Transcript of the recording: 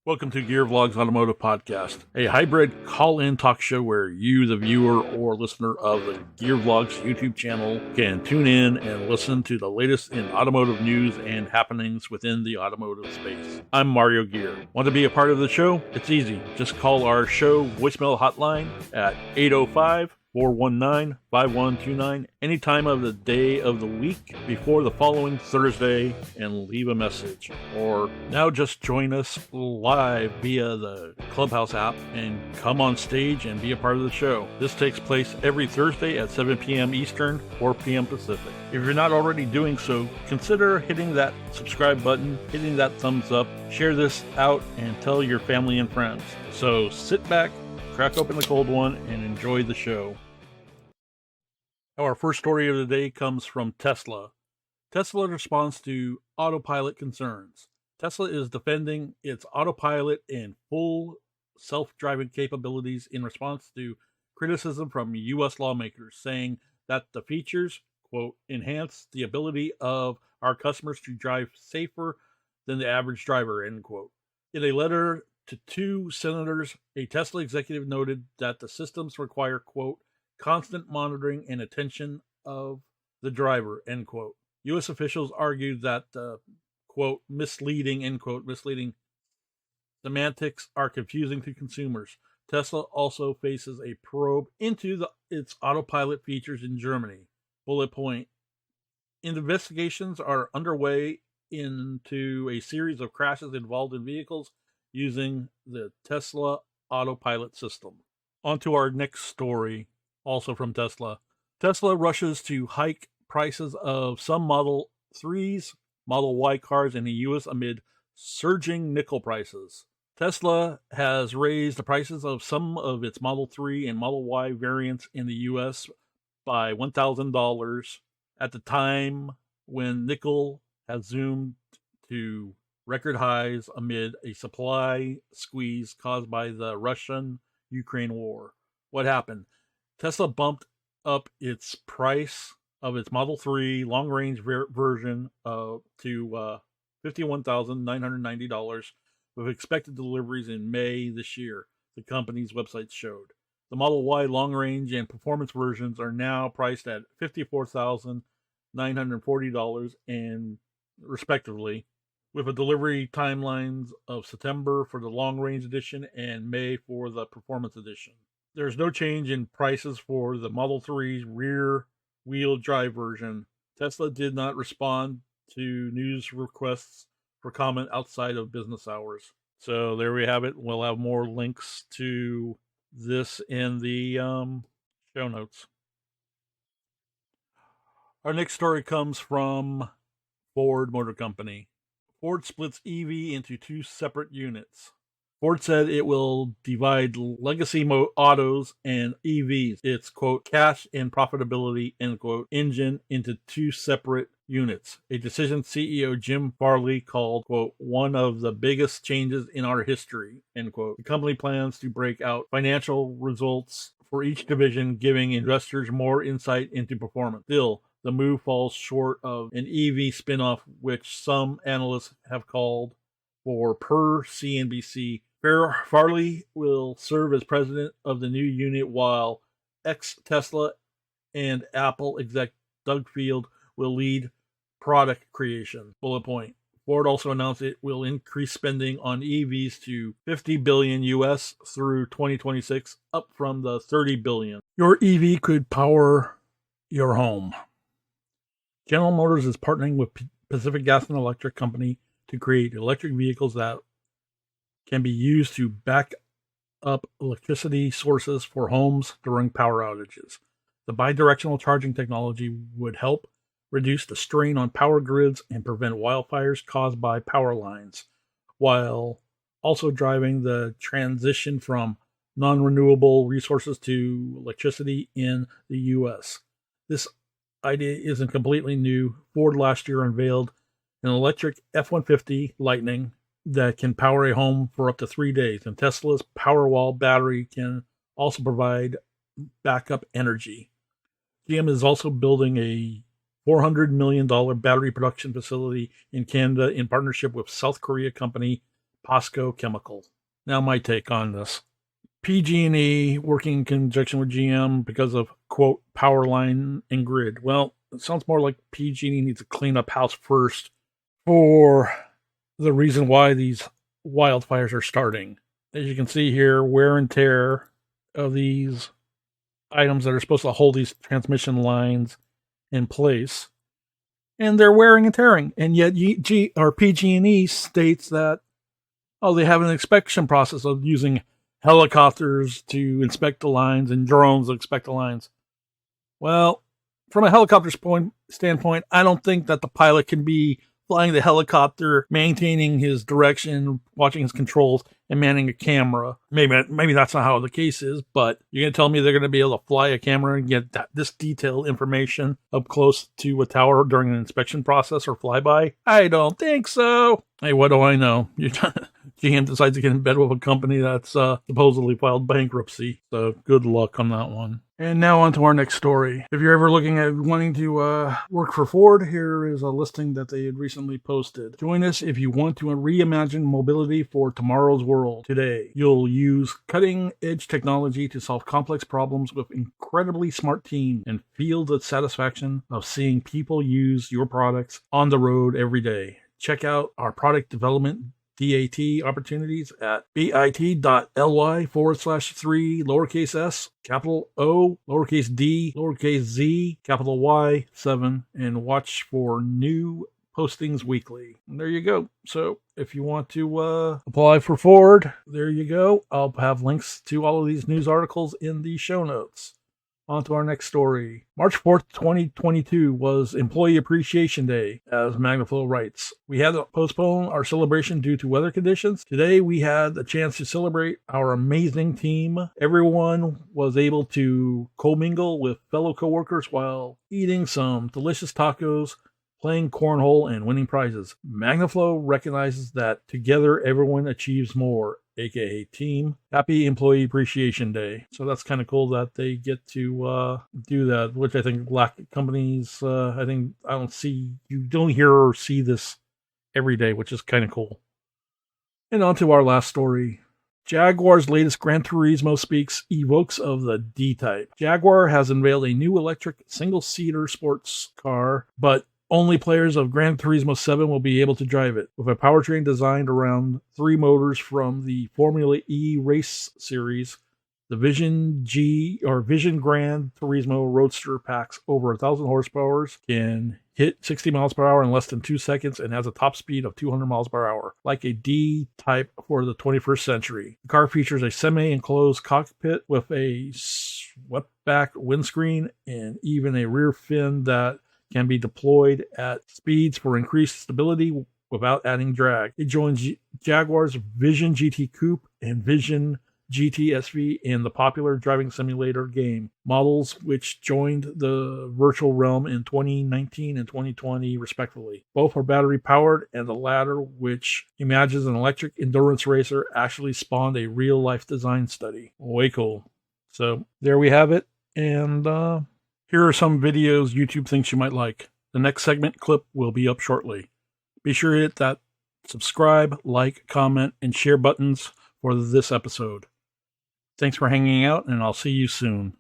Welcome to Vlogz Automotive Podcast, a hybrid call-in talk show where you, the viewer or listener of the Vlogz YouTube channel, can tune in and listen to the latest in automotive news and happenings within the automotive space. I'm Mario Gear. Want to be a part of the show? It's easy. Just call our show voicemail hotline at 805-419-5129 any time of the day of the week before the following Thursday and leave a message. Or now just join us live via the Clubhouse app and come on stage and be a part of the show. This takes place every Thursday at 7 p.m. Eastern, 4 p.m. Pacific. If you're not already doing so, consider hitting that subscribe button, hitting that thumbs up, share this out, and tell your family and friends. So sit back, crack open the cold one, and enjoy the show. Our first story of the day comes from Tesla. Tesla responds to Autopilot concerns. Tesla is defending its Autopilot and full self-driving capabilities in response to criticism from U.S. lawmakers, saying that the features, quote, enhance the ability of our customers to drive safer than the average driver, end quote. In a letter to two senators, a Tesla executive noted that the systems require, quote, constant monitoring and attention of the driver, end quote. U.S. officials argued that the, quote, misleading semantics are confusing to consumers. Tesla also faces a probe into its Autopilot features in Germany. Bullet point. Investigations are underway into a series of crashes involved in vehicles using the Tesla Autopilot system. On to our next story, also from Tesla. Tesla rushes to hike prices of some Model 3s, Model Y cars in the U.S. amid surging nickel prices. Tesla has raised the prices of some of its Model 3 and Model Y variants in the U.S. by $1,000 at the time when nickel has zoomed to record highs amid a supply squeeze caused by the Russian-Ukraine war. What happened? Tesla bumped up its price of its Model 3 long-range version to $51,990 with expected deliveries in May this year, the company's website showed. The Model Y long-range and performance versions are now priced at $54,940 and respectively, with a delivery timelines of September for the long-range edition and May for the performance edition. There's no change in prices for the Model 3's rear-wheel drive version. Tesla did not respond to news requests for comment outside of business hours. So there we have it. We'll have more links to this in the show notes. Our next story comes from Ford Motor Company. Ford splits EV into two separate units. Ford said it will divide legacy autos and EVs, its, quote, cash and profitability, end quote, engine into two separate units. A decision CEO Jim Farley called, quote, one of the biggest changes in our history, end quote. The company plans to break out financial results for each division, giving investors more insight into performance. Still, the move falls short of an EV spinoff, which some analysts have called for per CNBC. Farley will serve as president of the new unit, while ex-Tesla and Apple exec Doug Field will lead product creation. Bullet point. Ford also announced it will increase spending on EVs to $50 billion US through 2026, up from the $30 billion. Your EV could power your home. General Motors is partnering with Pacific Gas and Electric Company to create electric vehicles that can be used to back up electricity sources for homes during power outages. The bidirectional charging technology would help reduce the strain on power grids and prevent wildfires caused by power lines, while also driving the transition from non-renewable resources to electricity in the U.S. This idea isn't completely new. Ford last year unveiled an electric F-150 Lightning that can power a home for up to 3 days, and Tesla's Powerwall battery can also provide backup energy. GM is also building a $400 million battery production facility in Canada in partnership with South Korea company POSCO Chemical. Now my take on this. PG&E working in conjunction with GM because of, quote, power line and grid. Well, it sounds more like PG&E needs to clean up house first for the reason why these wildfires are starting. As you can see here, wear and tear of these items that are supposed to hold these transmission lines in place. And they're wearing and tearing. And yet PG&E states that, they have an inspection process of using helicopters to inspect the lines and drones to inspect the lines. Well, from a helicopter's standpoint, I don't think that the pilot can be flying the helicopter, maintaining his direction, watching his controls, and manning a camera. Maybe that's not how the case is, but you're going to tell me they're going to be able to fly a camera and get this detailed information up close to a tower during an inspection process or flyby? I don't think so. Hey, what do I know? GM decides to get in bed with a company that's supposedly filed bankruptcy. So good luck on that one. And now on to our next story. If you're ever looking at wanting to work for Ford, here is a listing that they had recently posted. Join us if you want to reimagine mobility for tomorrow's world. Today, you'll use cutting-edge technology to solve complex problems with incredibly smart team and feel the satisfaction of seeing people use your products on the road every day. Check out our product development DAT opportunities at bit.ly/3 lowercase s, capital O, lowercase d, lowercase z, capital Y, 7, and watch for new postings weekly. And there you go. So if you want to apply for Ford, there you go. I'll have links to all of these news articles in the show notes. On to our next story. March 4th, 2022 was Employee Appreciation Day, as MagnaFlow writes. We had to postpone our celebration due to weather conditions. Today, we had a chance to celebrate our amazing team. Everyone was able to commingle with fellow coworkers while eating some delicious tacos, playing cornhole, and winning prizes. MagnaFlow recognizes that together everyone achieves more, aka team. Happy Employee Appreciation Day. So that's kind of cool that they get to do that, which I think black companies, you don't hear or see this every day, which is kind of cool. And on to our last story. Jaguar's latest Gran Turismo speaks evokes of the D-Type. Jaguar has unveiled a new electric single-seater sports car, but only players of Gran Turismo 7 will be able to drive it, with a powertrain designed around 3 motors from the Formula E race series. The Vision Gran Turismo Roadster packs over 1,000 horsepower, can hit 60 miles per hour in less than 2 seconds, and has a top speed of 200 miles per hour, like a D-Type for the 21st century. The car features a semi-enclosed cockpit with a swept-back windscreen and even a rear fin that can be deployed at speeds for increased stability without adding drag. It joins Jaguar's Vision GT Coupe and Vision GT SV in the popular driving simulator game, models which joined the virtual realm in 2019 and 2020 respectively. Both are battery powered, and the latter, which imagines an electric endurance racer, actually spawned a real life design study. Way cool. So there we have it, and here are some videos YouTube thinks you might like. The next segment clip will be up shortly. Be sure to hit that subscribe, like, comment, and share buttons for this episode. Thanks for hanging out, and I'll see you soon.